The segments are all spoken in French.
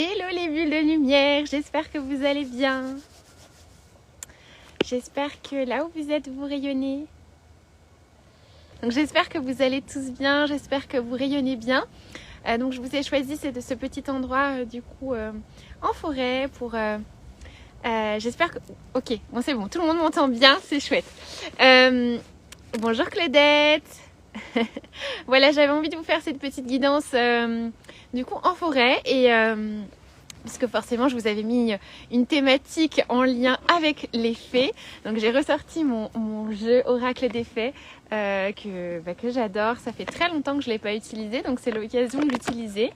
Hello les bulles de lumière, j'espère que vous allez bien. J'espère que là où vous êtes, vous rayonnez. Donc j'espère que vous allez tous bien, j'espère que vous rayonnez bien. Donc je vous ai choisi ce petit endroit en forêt pour... j'espère que... Ok, bon c'est bon, tout le monde m'entend bien, c'est chouette. Bonjour Claudette. Voilà, j'avais envie de vous faire cette petite guidance en forêt et parce que forcément je vous avais mis une thématique en lien avec les fées. Donc j'ai ressorti mon jeu Oracle des fées que j'adore. Ça fait très longtemps que je ne l'ai pas utilisé, donc c'est l'occasion de l'utiliser.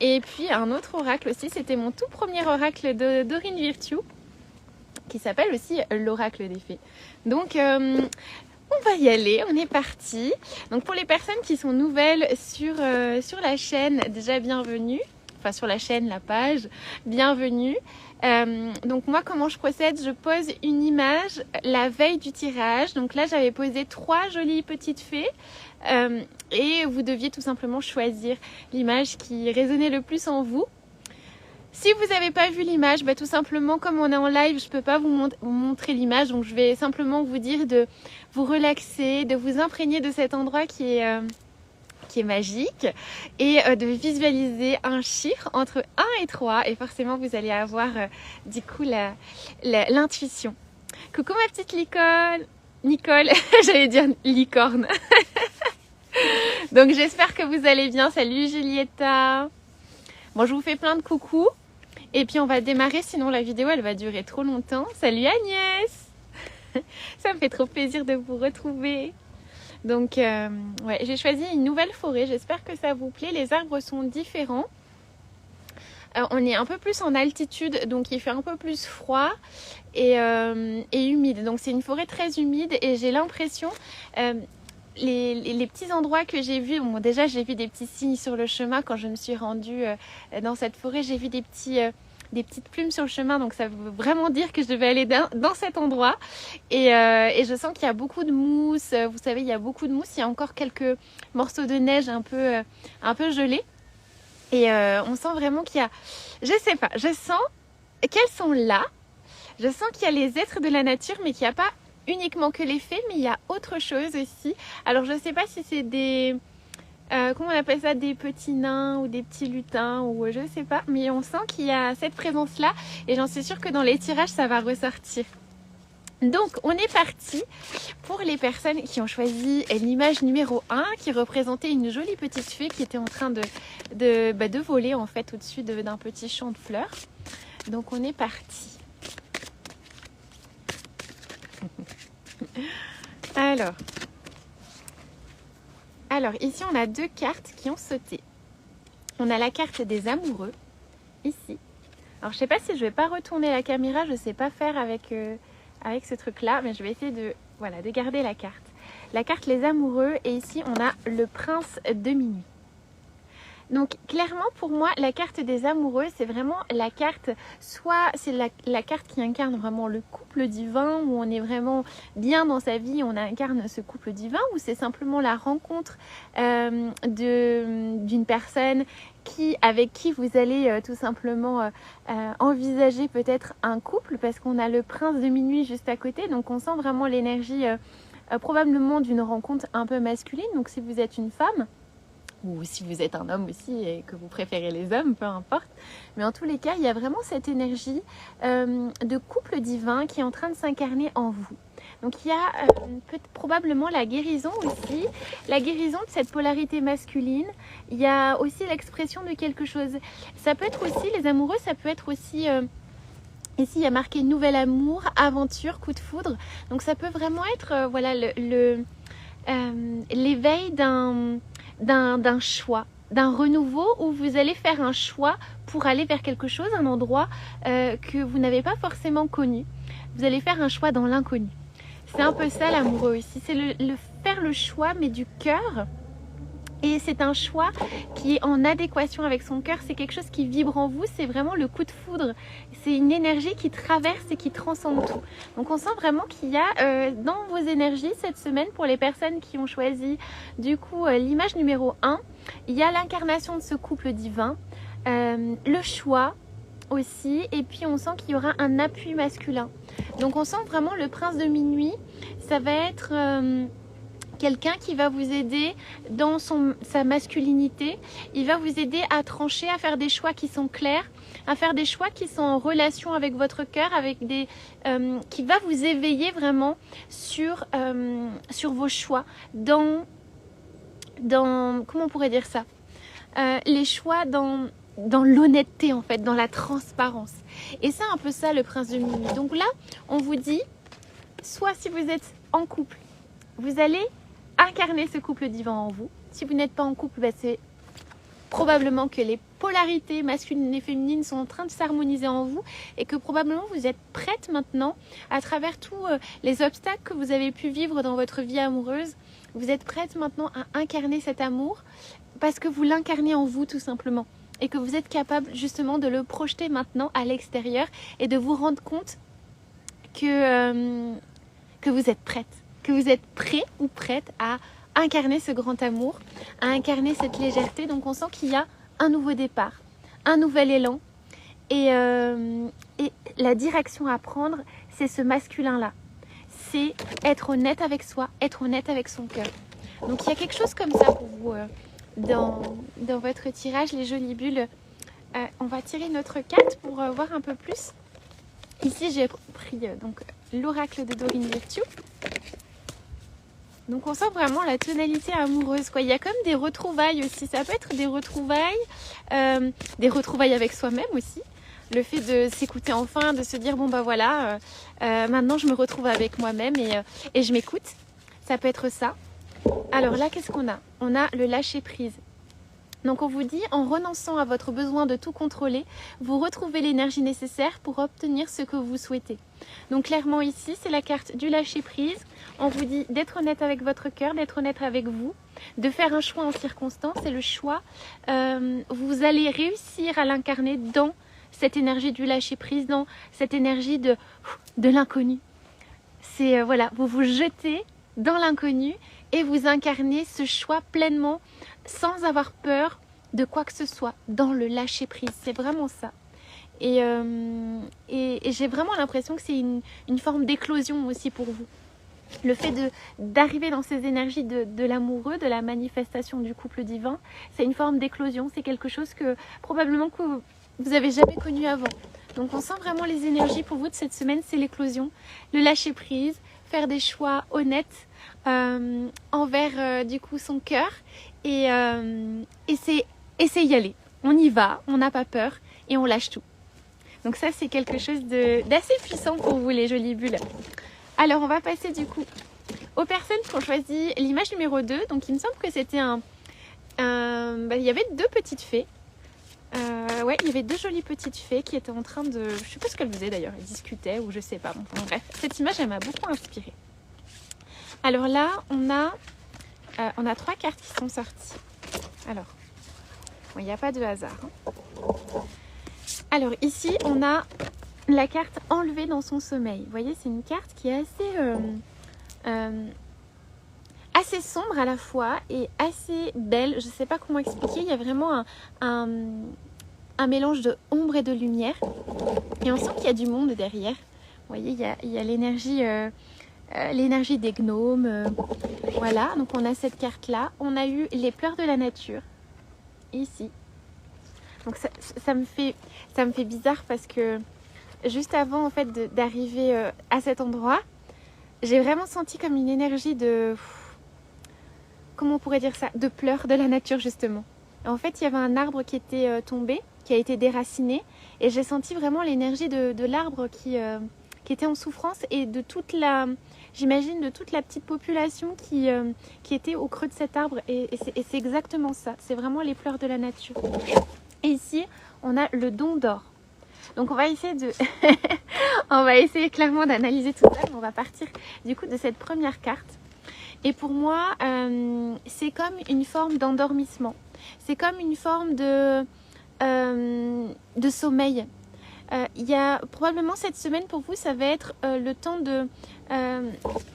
Et puis un autre oracle aussi, c'était mon tout premier oracle de Dorine Virtue, qui s'appelle aussi l'oracle des fées. Donc on va y aller, on est parti. Donc pour les personnes qui sont nouvelles sur la chaîne, déjà bienvenue. Enfin sur la chaîne, la page, bienvenue. Donc moi comment je procède, je pose une image la veille du tirage. Donc là j'avais posé 3 jolies petites fées et vous deviez tout simplement choisir l'image qui résonnait le plus en vous. Si vous n'avez pas vu l'image, tout simplement comme on est en live, je ne peux pas vous montrer l'image. Donc je vais simplement vous dire de vous relaxer, de vous imprégner de cet endroit qui est magique et de visualiser un chiffre entre 1 et 3 et forcément vous allez avoir l'intuition. Coucou ma petite Nicole, j'allais dire licorne. Donc j'espère que vous allez bien. Salut Julietta. Bon, je vous fais plein de coucous et puis on va démarrer, sinon la vidéo elle va durer trop longtemps. Salut Agnès. Ça me fait trop plaisir de vous retrouver. Donc ouais, j'ai choisi une nouvelle forêt, j'espère que ça vous plaît. Les arbres sont différents. On est un peu plus en altitude, donc il fait un peu plus froid et humide. Donc c'est une forêt très humide et j'ai l'impression, les petits endroits que j'ai vus, bon déjà j'ai vu des petits signes sur le chemin quand je me suis rendue dans cette forêt. J'ai vu des petites plumes sur le chemin, donc ça veut vraiment dire que je devais aller dans cet endroit et je sens qu'il y a beaucoup de mousse. Vous savez, il y a beaucoup de mousse, il y a encore quelques morceaux de neige un peu gelés et on sent vraiment qu'il y a, je sais pas, je sens qu'elles sont là, je sens qu'il y a les êtres de la nature, mais qu'il n'y a pas uniquement que les fées, mais il y a autre chose aussi. Alors je sais pas si c'est des... comment on appelle ça, des petits nains ou des petits lutins ou je sais pas, mais on sent qu'il y a cette présence là et j'en suis sûre que dans les tirages ça va ressortir. Donc on est parti pour les personnes qui ont choisi l'image numéro 1 qui représentait une jolie petite fée qui était en train de voler en fait au-dessus d'un petit champ de fleurs. Donc on est parti. Alors ici on a 2 cartes qui ont sauté. On a la carte des amoureux, ici. Alors je sais pas si je vais pas retourner la caméra, je sais pas faire avec ce truc là, mais je vais essayer de garder la carte. La carte les amoureux et ici on a le prince de minuit. Donc clairement pour moi la carte des amoureux c'est vraiment la carte, soit c'est la carte qui incarne vraiment le couple divin où on est vraiment bien dans sa vie, on incarne ce couple divin, ou c'est simplement la rencontre d'une personne avec qui vous allez tout simplement envisager peut-être un couple, parce qu'on a le prince de minuit juste à côté. Donc on sent vraiment l'énergie probablement d'une rencontre un peu masculine, donc si vous êtes une femme ou si vous êtes un homme aussi et que vous préférez les hommes, peu importe. Mais en tous les cas, il y a vraiment cette énergie de couple divin qui est en train de s'incarner en vous. Donc il y a probablement la guérison aussi, la guérison de cette polarité masculine. Il y a aussi l'expression de quelque chose. Ça peut être aussi, les amoureux, ça peut être aussi... ici, il y a marqué nouvel amour, aventure, coup de foudre. Donc ça peut vraiment être l'éveil d'un choix, d'un renouveau où vous allez faire un choix pour aller vers quelque chose, un endroit que vous n'avez pas forcément connu. Vous allez faire un choix dans l'inconnu. C'est un peu ça l'amoureux ici, c'est faire le choix mais du cœur. Et c'est un choix qui est en adéquation avec son cœur, c'est quelque chose qui vibre en vous, c'est vraiment le coup de foudre. C'est une énergie qui traverse et qui transcende tout. Donc on sent vraiment qu'il y a dans vos énergies cette semaine, pour les personnes qui ont choisi du coup l'image numéro 1, il y a l'incarnation de ce couple divin. le choix aussi, et puis on sent qu'il y aura un appui masculin. Donc on sent vraiment le prince de minuit, ça va être quelqu'un qui va vous aider dans sa masculinité. Il va vous aider à trancher, à faire des choix qui sont clairs, à faire des choix qui sont en relation avec votre cœur, avec qui va vous éveiller vraiment sur vos choix, dans comment on pourrait dire ça, les choix dans l'honnêteté en fait, dans la transparence. Et c'est un peu ça le prince de minuit. Donc là, on vous dit, soit si vous êtes en couple, vous allez incarner ce couple divin en vous. Si vous n'êtes pas en couple, c'est probablement que les polarités masculines et féminines sont en train de s'harmoniser en vous et que probablement vous êtes prête maintenant, à travers tous les obstacles que vous avez pu vivre dans votre vie amoureuse, vous êtes prête maintenant à incarner cet amour parce que vous l'incarnez en vous tout simplement et que vous êtes capable justement de le projeter maintenant à l'extérieur et de vous rendre compte que vous êtes prête, que vous êtes prêt ou prête à incarner ce grand amour, à incarner cette légèreté. Donc on sent qu'il y a un nouveau départ, un nouvel élan et la direction à prendre, c'est ce masculin-là. C'est être honnête avec soi, être honnête avec son cœur. Donc il y a quelque chose comme ça pour vous dans votre tirage, les jolies bulles. On va tirer notre carte pour voir un peu plus. Ici j'ai pris donc l'oracle de Doreen Virtue. Donc on sent vraiment la tonalité amoureuse, quoi. Il y a comme des retrouvailles aussi. Ça peut être des retrouvailles avec soi-même aussi. Le fait de s'écouter enfin, de se dire bon bah voilà, maintenant je me retrouve avec moi-même et je m'écoute. Ça peut être ça. Alors là, qu'est-ce qu'on a? On a le lâcher prise. Donc on vous dit, en renonçant à votre besoin de tout contrôler, vous retrouvez l'énergie nécessaire pour obtenir ce que vous souhaitez. Donc clairement ici, c'est la carte du lâcher prise. On vous dit d'être honnête avec votre cœur, d'être honnête avec vous, de faire un choix en circonstance. Et le choix, vous allez réussir à l'incarner dans cette énergie du lâcher prise, dans cette énergie de l'inconnu. C'est voilà, vous vous jetez dans l'inconnu et vous incarnez ce choix pleinement, sans avoir peur de quoi que ce soit, dans le lâcher prise. C'est vraiment ça. Et j'ai vraiment l'impression que c'est une forme d'éclosion aussi pour vous. Le fait d'arriver dans ces énergies de l'amoureux, de la manifestation du couple divin, c'est une forme d'éclosion. C'est quelque chose que probablement que vous n'avez jamais connu avant. Donc on sent vraiment les énergies pour vous de cette semaine, c'est l'éclosion, le lâcher prise, faire des choix honnêtes envers du coup son cœur et c'est y aller. On y va, on n'a pas peur et on lâche tout. Donc ça c'est quelque chose d'assez puissant pour vous les jolies bulles. Alors on va passer du coup aux personnes qui ont choisi l'image numéro 2. Donc il me semble que c'était il y avait deux petites fées. Ouais, il y avait deux jolies petites fées qui étaient en train de... Je sais pas ce qu'elles faisaient d'ailleurs, elles discutaient ou je sais pas. Bon, bref, cette image elle m'a beaucoup inspirée. Alors là, on a 3 cartes qui sont sorties. Alors, il n'y a pas de hasard. Hein. Alors ici, on a la carte enlevée dans son sommeil. Vous voyez, c'est une carte qui est assez sombre à la fois et assez belle. Je ne sais pas comment expliquer. Il y a vraiment un mélange de ombre et de lumière. Et on sent qu'il y a du monde derrière. Vous voyez, il y a l'énergie... l'énergie des gnomes, voilà, donc on a cette carte là, on a eu les pleurs de la nature ici, donc ça me fait bizarre parce que juste avant en fait d'arriver à cet endroit, j'ai vraiment senti comme une énergie de, comment on pourrait dire ça, de pleurs de la nature justement. En fait il y avait un arbre qui était tombé, qui a été déraciné et j'ai senti vraiment l'énergie de l'arbre qui était en souffrance et de toute la... J'imagine de toute la petite population qui était au creux de cet arbre. Et c'est exactement ça. C'est vraiment les fleurs de la nature. Et ici, on a le don d'or. Donc on va essayer on va essayer clairement d'analyser tout ça. Mais on va partir du coup de cette première carte. Et pour moi, c'est comme une forme d'endormissement. C'est comme une forme de sommeil. Il y a probablement cette semaine pour vous, ça va être le temps de...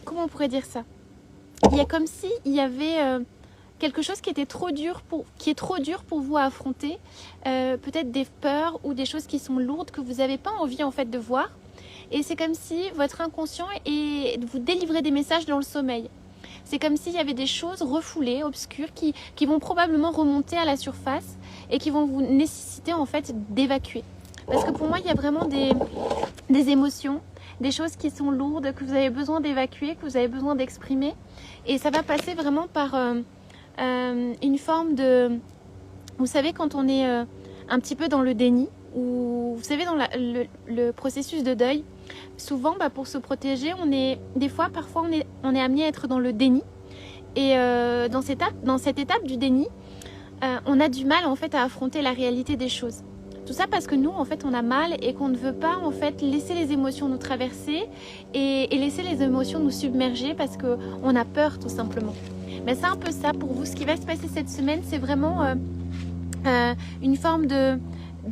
comment on pourrait dire ça? Il y a comme si il y avait quelque chose qui est trop dur pour vous à affronter, peut-être des peurs ou des choses qui sont lourdes que vous n'avez pas envie en fait de voir. Et c'est comme si votre inconscient vous délivrait des messages dans le sommeil. C'est comme s'il y avait des choses refoulées, obscures, qui vont probablement remonter à la surface et qui vont vous nécessiter en fait d'évacuer. Parce que pour moi, il y a vraiment des émotions, des choses qui sont lourdes, que vous avez besoin d'évacuer, que vous avez besoin d'exprimer. Et ça va passer vraiment par une forme de... Vous savez, quand on est un petit peu dans le déni, ou vous savez, dans le processus de deuil, souvent, pour se protéger, parfois on est amené à être dans le déni. Et dans cette étape du déni, on a du mal en fait à affronter la réalité des choses. Tout ça parce que nous, en fait, on a mal et qu'on ne veut pas en fait laisser les émotions nous traverser et laisser les émotions nous submerger parce qu'on a peur tout simplement. Mais c'est un peu ça pour vous. Ce qui va se passer cette semaine, c'est vraiment une forme de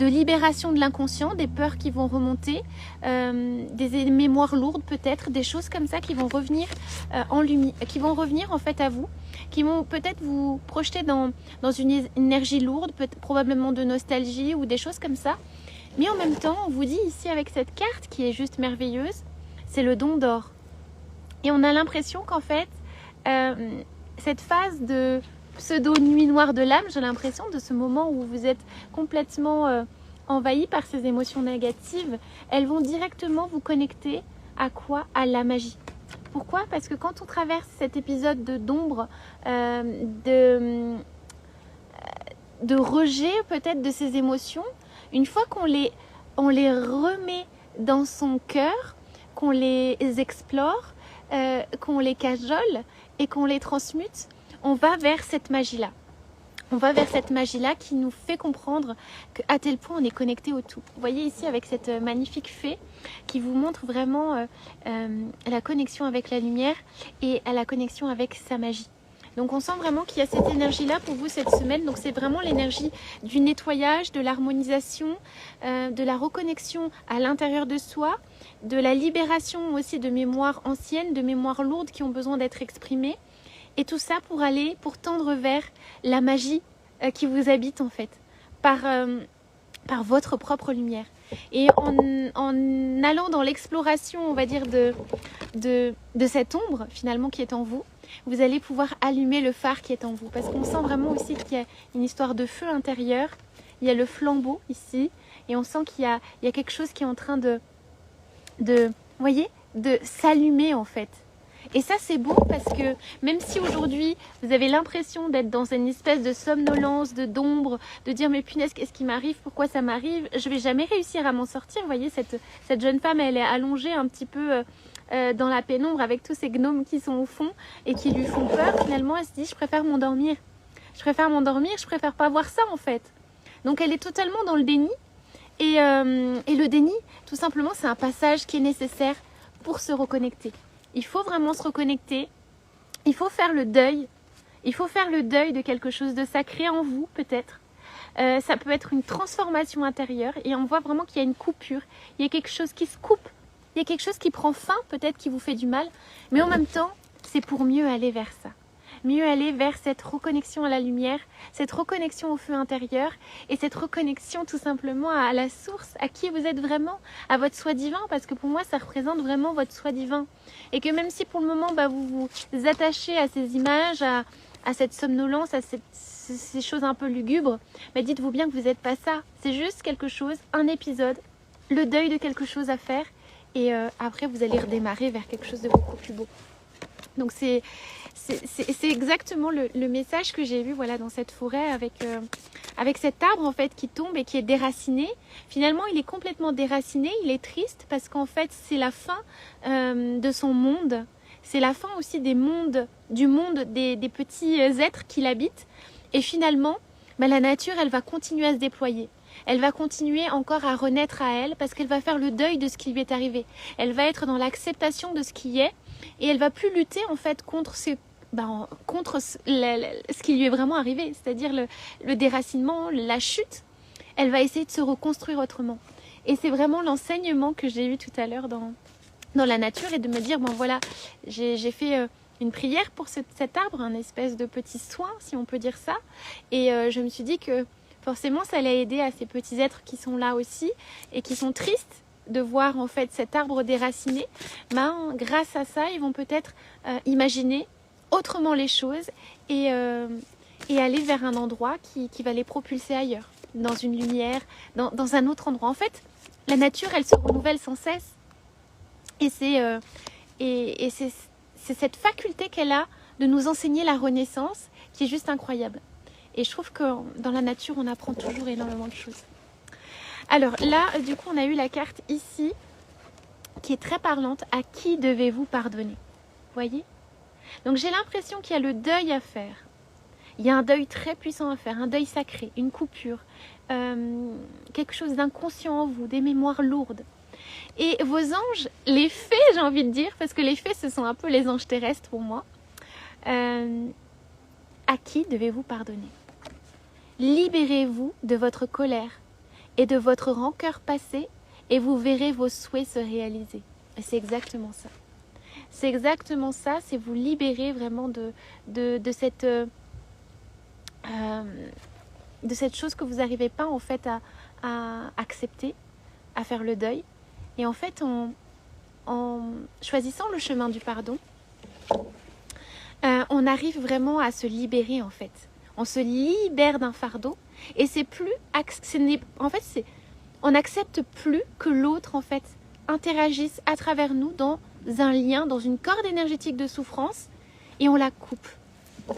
libération de l'inconscient, des peurs qui vont remonter, des mémoires lourdes peut-être, des choses comme ça qui vont revenir en lumière, qui vont revenir en fait à vous, qui vont peut-être vous projeter dans une énergie lourde, probablement de nostalgie ou des choses comme ça. Mais en même temps, on vous dit ici avec cette carte qui est juste merveilleuse, c'est le don d'or. Et on a l'impression qu'en fait, cette phase de pseudo nuit noire de l'âme, j'ai l'impression de ce moment où vous êtes complètement envahi par ces émotions négatives, elles vont directement vous connecter à quoi? À la magie. Pourquoi? Parce que quand on traverse cet épisode d'ombre, de rejet peut-être de ces émotions, une fois qu'on les remet dans son cœur, qu'on les explore, qu'on les cajole et qu'on les transmute, on va vers cette magie-là. On va vers cette magie-là qui nous fait comprendre qu'à tel point on est connecté au tout. Vous voyez ici avec cette magnifique fée qui vous montre vraiment la connexion avec la lumière et à la connexion avec sa magie. Donc on sent vraiment qu'il y a cette énergie-là pour vous cette semaine. Donc c'est vraiment l'énergie du nettoyage, de l'harmonisation, de la reconnexion à l'intérieur de soi, de la libération aussi de mémoires anciennes, de mémoires lourdes qui ont besoin d'être exprimées. Et tout ça pour tendre vers la magie qui vous habite en fait, par votre propre lumière. Et en allant dans l'exploration, on va dire, de cette ombre finalement qui est en vous, vous allez pouvoir allumer le phare qui est en vous. Parce qu'on sent vraiment aussi qu'il y a une histoire de feu intérieur, il y a le flambeau ici, et on sent qu'il y a quelque chose qui est en train de voyez, de s'allumer en fait. Et ça c'est beau parce que même si aujourd'hui vous avez l'impression d'être dans une espèce de somnolence, d'ombre, de dire mais punaise qu'est-ce qui m'arrive, pourquoi ça m'arrive, je vais jamais réussir à m'en sortir. Vous voyez cette jeune femme, elle est allongée un petit peu dans la pénombre avec tous ces gnomes qui sont au fond et qui lui font peur. Finalement elle se dit je préfère m'endormir, je préfère pas voir ça en fait. Donc elle est totalement dans le déni et le déni tout simplement c'est un passage qui est nécessaire pour se reconnecter. Il faut vraiment se reconnecter, il faut faire le deuil de quelque chose de sacré en vous peut-être. Ça peut être une transformation intérieure et on voit vraiment qu'il y a une coupure, il y a quelque chose qui se coupe, il y a quelque chose qui prend fin peut-être qui vous fait du mal, mais en même temps c'est pour mieux aller vers ça. Mieux aller vers cette reconnexion à la lumière, cette reconnexion au feu intérieur et cette reconnexion tout simplement à la source, à qui vous êtes vraiment, à votre soi divin, parce que pour moi ça représente vraiment votre soi divin. Et que même si pour le moment vous vous attachez à ces images, à cette somnolence, à ces choses un peu lugubres, dites-vous bien que vous n'êtes pas ça. C'est juste quelque chose, un épisode, le deuil de quelque chose à faire et après vous allez redémarrer vers quelque chose de beaucoup plus beau. Donc c'est exactement le message que j'ai vu voilà, dans cette forêt avec cet arbre en fait qui tombe et qui est déraciné. Finalement il est complètement déraciné, il est triste parce qu'en fait c'est la fin de son monde. C'est la fin aussi du monde des petits êtres qui l'habitent. Et finalement la nature elle va continuer à se déployer. Elle va continuer encore à renaître à elle parce qu'elle va faire le deuil de ce qui lui est arrivé. Elle va être dans l'acceptation de ce qui est et elle va plus lutter en fait contre ce qui lui est vraiment arrivé, c'est-à-dire le déracinement, la chute. Elle va essayer de se reconstruire autrement. Et c'est vraiment l'enseignement que j'ai eu tout à l'heure dans la nature et de me dire, voilà, j'ai fait une prière pour cet arbre, un espèce de petit soin, si on peut dire ça. Et je me suis dit que forcément, ça allait aider à ces petits êtres qui sont là aussi et qui sont tristes de voir en fait cet arbre déraciné. Ben, grâce à ça, ils vont peut-être imaginer autrement les choses et aller vers un endroit qui va les propulser ailleurs, dans une lumière, dans un autre endroit. En fait, la nature, elle se renouvelle sans cesse. Et c'est cette faculté qu'elle a de nous enseigner la renaissance qui est juste incroyable. Et je trouve que dans la nature, on apprend toujours énormément de choses. Alors là, du coup, on a eu la carte ici qui est très parlante. À qui devez-vous pardonner? Vous voyez? Donc j'ai l'impression qu'il y a le deuil à faire. Il y a un deuil très puissant à faire, un deuil sacré, une coupure, quelque chose d'inconscient en vous, des mémoires lourdes. Et vos anges, les fées, j'ai envie de dire, parce que les fées, ce sont un peu les anges terrestres pour moi. À qui devez-vous pardonner? Libérez-vous de votre colère et de votre rancœur passée et vous verrez vos souhaits se réaliser. Et c'est exactement ça. C'est exactement ça, c'est vous libérer vraiment de cette chose que vous n'arrivez pas en fait à accepter, à faire le deuil. Et en fait, en choisissant le chemin du pardon, on arrive vraiment à se libérer en fait. On se libère d'un fardeau et c'est plus, en fait, on n'accepte plus que l'autre en fait interagisse à travers nous dans un lien, dans une corde énergétique de souffrance et on la coupe.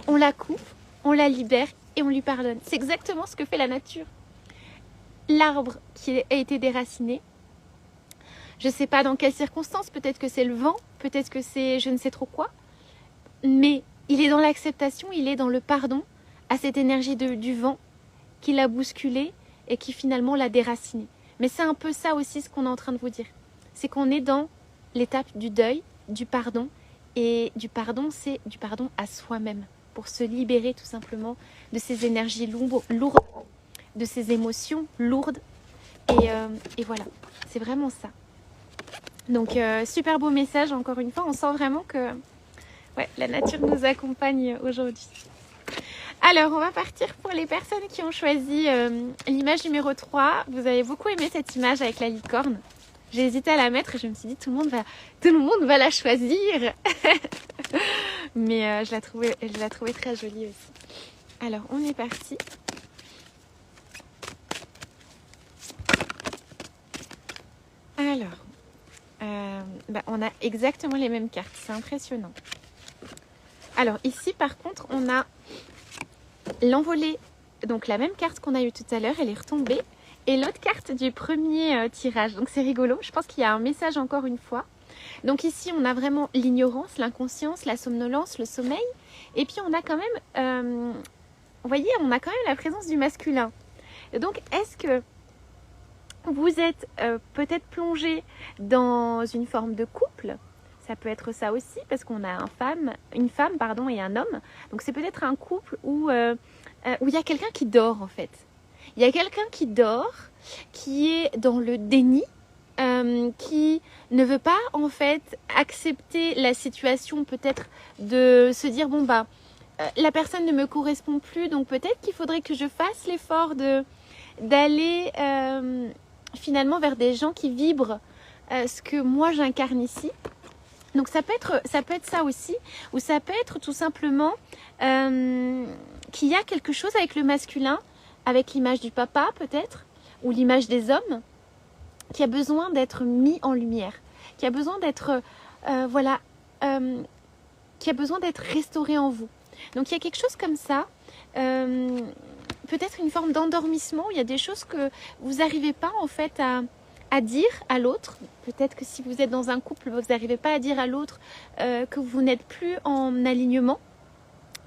On la coupe, on la libère et on lui pardonne. C'est exactement ce que fait la nature. L'arbre qui a été déraciné, je ne sais pas dans quelles circonstances, peut-être que c'est le vent, peut-être que c'est je ne sais trop quoi, mais il est dans l'acceptation, il est dans le pardon à cette énergie du vent qui l'a bousculé et qui finalement l'a déraciné. Mais c'est un peu ça aussi ce qu'on est en train de vous dire. C'est qu'on est dans l'étape du deuil, du pardon, et du pardon, c'est du pardon à soi-même, pour se libérer tout simplement de ces énergies lourdes, de ces émotions lourdes, et voilà, c'est vraiment ça. Donc super beau message, encore une fois, on sent vraiment que ouais, la nature nous accompagne aujourd'hui. Alors, on va partir pour les personnes qui ont choisi l'image numéro 3. Vous avez beaucoup aimé cette image avec la licorne. J'ai hésité à la mettre et je me suis dit tout le monde va la choisir. Mais je la trouvais très jolie aussi. Alors, on est parti. Alors, on a exactement les mêmes cartes. C'est impressionnant. Alors, ici, par contre, on a l'envolée, donc la même carte qu'on a eue tout à l'heure, elle est retombée. Et l'autre carte du premier tirage. Donc c'est rigolo, je pense qu'il y a un message encore une fois. Donc ici on a vraiment l'ignorance, l'inconscience, la somnolence, le sommeil. Et puis on a quand même, vous voyez, on a quand même la présence du masculin. Et donc est-ce que vous êtes peut-être plongé dans une forme de couple? Ça peut être ça aussi parce qu'on a une femme et un homme. Donc c'est peut-être un couple où il y a quelqu'un qui dort en fait. Il y a quelqu'un qui dort, qui est dans le déni, qui ne veut pas en fait accepter la situation, peut-être de se dire bon bah la personne ne me correspond plus, donc peut-être qu'il faudrait que je fasse l'effort d'aller finalement vers des gens qui vibrent ce que moi j'incarne ici. Donc ça peut être ça aussi, ou ça peut être tout simplement qu'il y a quelque chose avec le masculin, avec l'image du papa peut-être, ou l'image des hommes, qui a besoin d'être mis en lumière, qui a besoin d'être, qui a besoin d'être restauré en vous. Donc il y a quelque chose comme ça, peut-être une forme d'endormissement, où il y a des choses que vous n'arrivez pas en fait à dire à l'autre. Peut-être que si vous êtes dans un couple, vous n'arrivez pas à dire à l'autre que vous n'êtes plus en alignement,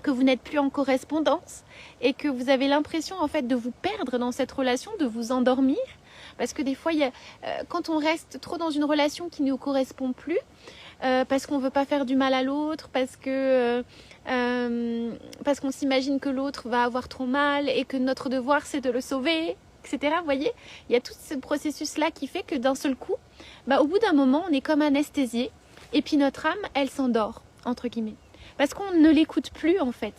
que vous n'êtes plus en correspondance et que vous avez l'impression en fait de vous perdre dans cette relation, de vous endormir. Parce que des fois, quand on reste trop dans une relation qui ne nous correspond plus, parce qu'on ne veut pas faire du mal à l'autre, parce qu'on s'imagine que l'autre va avoir trop mal et que notre devoir c'est de le sauver, etc. Vous voyez, il y a tout ce processus-là qui fait que d'un seul coup, au bout d'un moment, on est comme anesthésié et puis notre âme, elle s'endort, entre guillemets. Parce qu'on ne l'écoute plus en fait.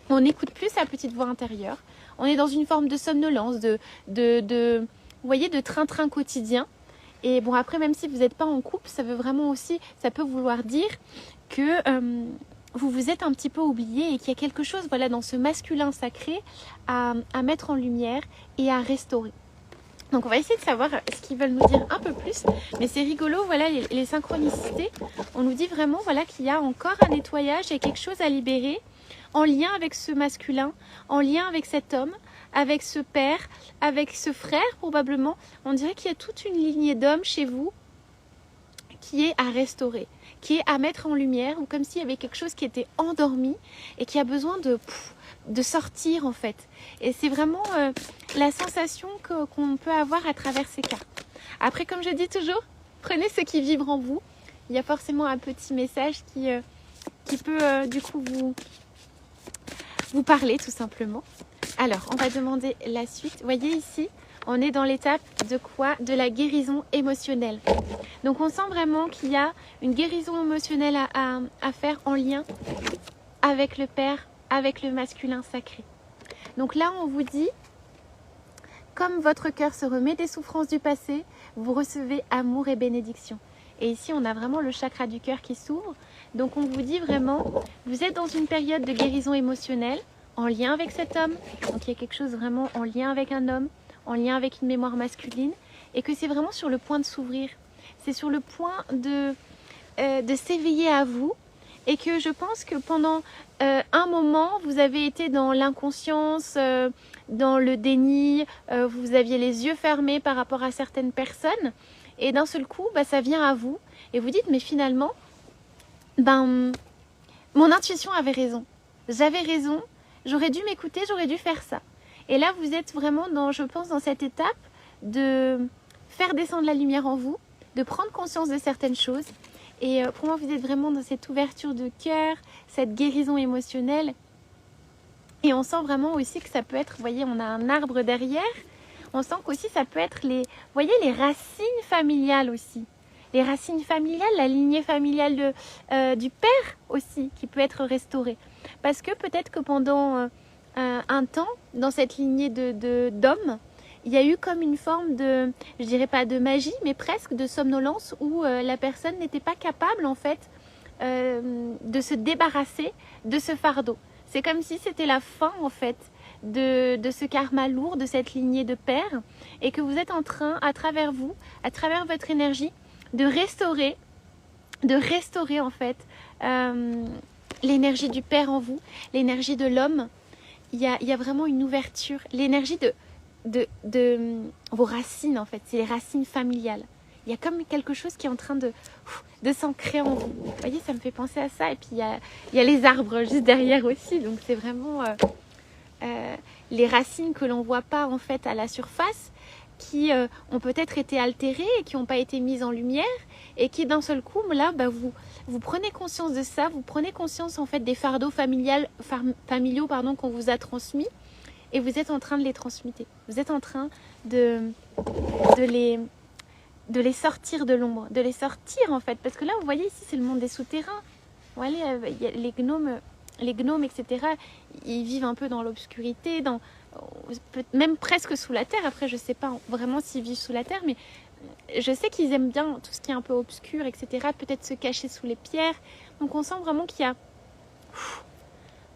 On n'écoute plus sa petite voix intérieure. On est dans une forme de somnolence, vous voyez, de train-train quotidien. Et bon, après, même si vous n'êtes pas en couple, ça veut vraiment aussi, ça peut vouloir dire que vous vous êtes un petit peu oublié et qu'il y a quelque chose, voilà, dans ce masculin sacré à mettre en lumière et à restaurer. Donc on va essayer de savoir ce qu'ils veulent nous dire un peu plus. Mais c'est rigolo, voilà, les synchronicités. On nous dit vraiment, voilà, qu'il y a encore un nettoyage, il y a quelque chose à libérer en lien avec ce masculin, en lien avec cet homme, avec ce père, avec ce frère probablement. On dirait qu'il y a toute une lignée d'hommes chez vous qui est à restaurer, qui est à mettre en lumière, ou comme s'il y avait quelque chose qui était endormi et qui a besoin de sortir en fait. Et c'est vraiment la sensation qu'on peut avoir à travers ces cartes. Après, comme je dis toujours, prenez ce qui vibre en vous. Il y a forcément un petit message qui peut du coup vous parler tout simplement. Alors, on va demander la suite. Vous voyez ici, on est dans l'étape de quoi? De la guérison émotionnelle. Donc, on sent vraiment qu'il y a une guérison émotionnelle à faire en lien avec le Père, avec le masculin sacré. Donc là, on vous dit, comme votre cœur se remet des souffrances du passé, vous recevez amour et bénédiction. Et ici, on a vraiment le chakra du cœur qui s'ouvre. Donc, on vous dit vraiment, vous êtes dans une période de guérison émotionnelle, en lien avec cet homme. Donc, il y a quelque chose vraiment en lien avec un homme, en lien avec une mémoire masculine, et que c'est vraiment sur le point de s'ouvrir. C'est sur le point de s'éveiller à vous, et que je pense que pendant un moment, vous avez été dans l'inconscience, dans le déni, vous aviez les yeux fermés par rapport à certaines personnes, et d'un seul coup, ça vient à vous, et vous dites, mais finalement, mon intuition avait raison. J'avais raison, j'aurais dû m'écouter, j'aurais dû faire ça. Et là, vous êtes vraiment, je pense, dans cette étape de faire descendre la lumière en vous, de prendre conscience de certaines choses. Et pour moi, vous êtes vraiment dans cette ouverture de cœur, cette guérison émotionnelle. Et on sent vraiment aussi que ça peut être, vous voyez, on a un arbre derrière. On sent qu'aussi ça peut être les racines familiales aussi. Les racines familiales, la lignée familiale du père aussi, qui peut être restaurée. Parce que peut-être que pendant un temps, dans cette lignée d'hommes, il y a eu comme une forme de, je dirais pas de magie, mais presque de somnolence où la personne n'était pas capable en fait de se débarrasser de ce fardeau. C'est comme si c'était la fin en fait de ce karma lourd, de cette lignée de père, et que vous êtes en train, à travers vous, à travers votre énergie, de restaurer en fait l'énergie du père en vous, l'énergie de l'homme. Il y a vraiment une ouverture, l'énergie de vos racines en fait, c'est les racines familiales. Il y a comme quelque chose qui est en train de s'ancrer en vous. Vous voyez, ça me fait penser à ça. Et puis il y a les arbres juste derrière aussi, donc c'est vraiment les racines que l'on voit pas en fait à la surface, qui ont peut-être été altérées et qui n'ont pas été mises en lumière, et qui d'un seul coup là vous prenez conscience de ça, vous prenez conscience en fait des fardeaux familiaux qu'on vous a transmis, et vous êtes en train de les transmuter. Vous êtes en train de les sortir de l'ombre, de les sortir en fait, parce que là vous voyez ici c'est le monde des souterrains. Voilà, il y a les gnomes, etc. Ils vivent un peu dans l'obscurité, même presque sous la terre. Après, je sais pas vraiment s'ils vivent sous la terre, mais je sais qu'ils aiment bien tout ce qui est un peu obscur, etc. Peut-être se cacher sous les pierres. Donc on sent vraiment qu'il y a...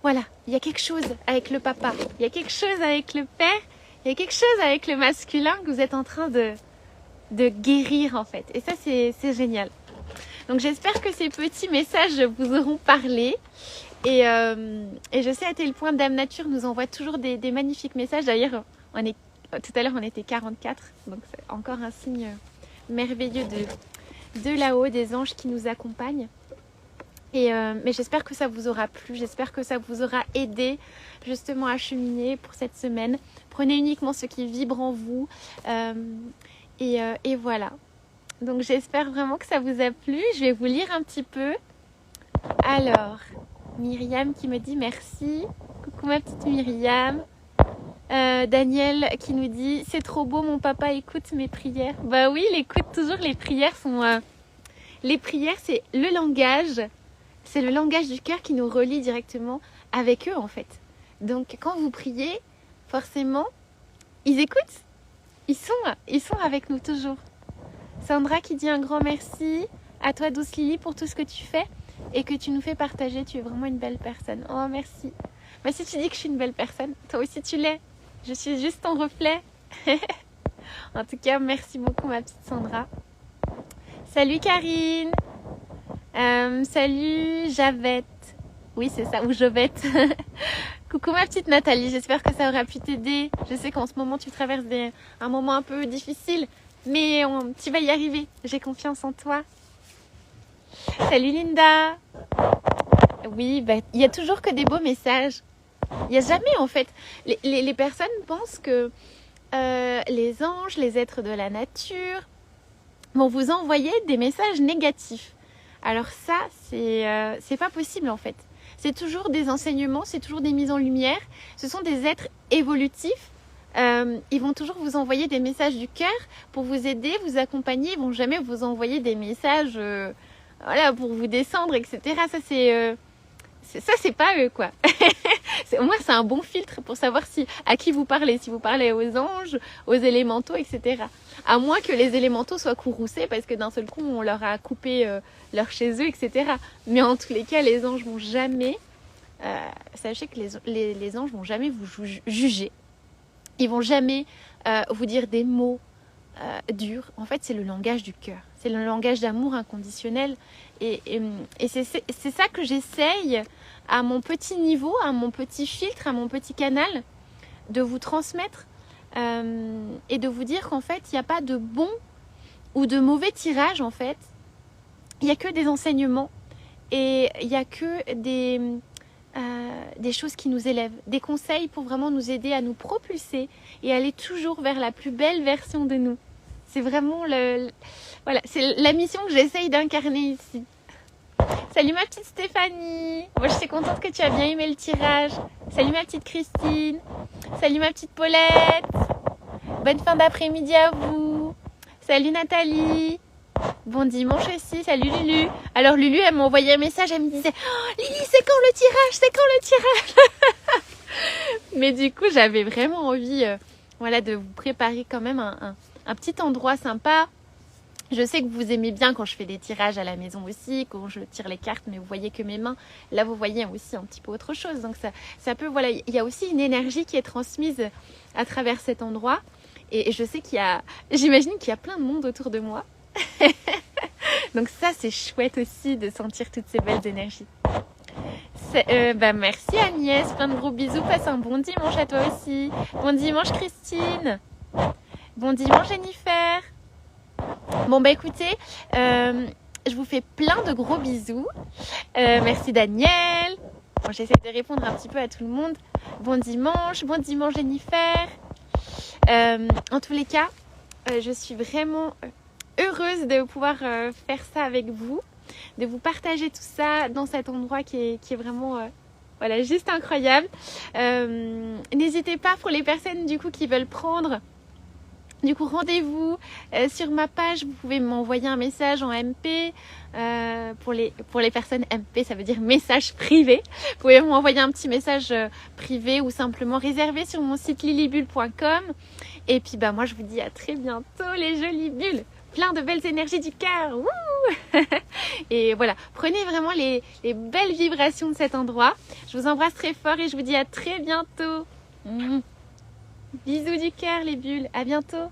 Voilà, il y a quelque chose avec le papa, il y a quelque chose avec le père, il y a quelque chose avec le masculin que vous êtes en train de guérir en fait. Et ça, c'est génial. Donc j'espère que ces petits messages vous auront parlé. Et je sais à tel point Dame Nature nous envoie toujours des magnifiques messages. D'ailleurs, tout à l'heure on était 44, donc c'est encore un signe merveilleux de là-haut, des anges qui nous accompagnent. Mais j'espère que ça vous aura plu, j'espère que ça vous aura aidé justement à cheminer pour cette semaine. Prenez uniquement ce qui vibre en vous. Et voilà. Donc j'espère vraiment que ça vous a plu. Je vais vous lire un petit peu. Alors, Myriam qui me dit merci. Coucou ma petite Myriam. Daniel qui nous dit c'est trop beau, mon papa écoute mes prières. Bah oui, il écoute toujours. Les prières sont... les prières, c'est le langage c'est le langage du cœur qui nous relie directement avec eux en fait. Donc quand vous priez, forcément, ils écoutent. Ils sont avec nous toujours. Sandra qui dit un grand merci à toi douce Lily pour tout ce que tu fais et que tu nous fais partager. Tu es vraiment une belle personne. Oh merci. Mais si tu dis que je suis une belle personne, toi aussi tu l'es. Je suis juste ton reflet. En tout cas, merci beaucoup ma petite Sandra. Salut Karine. Salut Javette. Oui c'est ça, ou Jovette. Coucou ma petite Nathalie, j'espère que ça aura pu t'aider. Je sais qu'en ce moment tu traverses un moment un peu difficile, mais tu vas y arriver. J'ai confiance en toi. Salut Linda. Oui, il y a toujours que des beaux messages. Il n'y a jamais en fait. Les personnes pensent que les anges, les êtres de la nature vont vous envoyer des messages négatifs. Alors ça, c'est pas possible en fait. C'est toujours des enseignements, c'est toujours des mises en lumière. Ce sont des êtres évolutifs. Ils vont toujours vous envoyer des messages du cœur pour vous aider, vous accompagner. Ils vont jamais vous envoyer des messages pour vous descendre, etc. Ça, c'est pas eux, quoi. Au moins, c'est un bon filtre pour savoir à qui vous parlez. Si vous parlez aux anges, aux élémentaux, etc. À moins que les élémentaux soient courroucés parce que d'un seul coup, on leur a coupé leur chez eux, etc. Mais en tous les cas, les anges vont jamais... sachez que les anges vont jamais vous juger. Ils vont jamais vous dire des mots durs. En fait, c'est le langage du cœur. C'est le langage d'amour inconditionnel. Et c'est ça que j'essaye à mon petit niveau, à mon petit filtre, à mon petit canal, de vous transmettre et de vous dire qu'en fait, il n'y a pas de bon ou de mauvais tirage en fait. Il n'y a que des enseignements et il n'y a que des choses qui nous élèvent, des conseils pour vraiment nous aider à nous propulser et aller toujours vers la plus belle version de nous. C'est vraiment c'est la mission que j'essaye d'incarner ici. Salut ma petite Stéphanie. Moi je suis contente que tu as bien aimé le tirage. Salut ma petite Christine. Salut ma petite Paulette. Bonne fin d'après-midi à vous. Salut Nathalie. Bon dimanche aussi. Salut Lulu. Alors Lulu elle m'a envoyé un message. Elle me disait oh, Lily c'est quand le tirage? C'est quand le tirage? Mais du coup j'avais vraiment envie de vous préparer quand même un petit endroit sympa. Je sais que vous aimez bien quand je fais des tirages à la maison aussi, quand je tire les cartes, mais vous voyez que mes mains, là vous voyez aussi un petit peu autre chose. Donc ça peut, il y a aussi une énergie qui est transmise à travers cet endroit. Et je sais j'imagine qu'il y a plein de monde autour de moi. Donc ça c'est chouette aussi de sentir toutes ces belles énergies. Merci Agnès, plein de gros bisous, passe un bon dimanche à toi aussi. Bon dimanche Christine. Bon dimanche Jennifer. Bon écoutez, je vous fais plein de gros bisous. Merci Daniel. Bon, j'essaie de répondre un petit peu à tout le monde. Bon dimanche Jennifer. En tous les cas, je suis vraiment heureuse de pouvoir faire ça avec vous, de vous partager tout ça dans cet endroit qui est vraiment juste incroyable. N'hésitez pas pour les personnes du coup qui veulent prendre. Du coup, rendez-vous sur ma page. Vous pouvez m'envoyer un message en MP. Pour les personnes MP, ça veut dire message privé. Vous pouvez m'envoyer un petit message privé ou simplement réserver sur mon site lilybulle.com. Et puis, moi, je vous dis à très bientôt, les jolies bulles. Plein de belles énergies du cœur. Et voilà, prenez vraiment les belles vibrations de cet endroit. Je vous embrasse très fort et je vous dis à très bientôt. Bisous du cœur les bulles, à bientôt.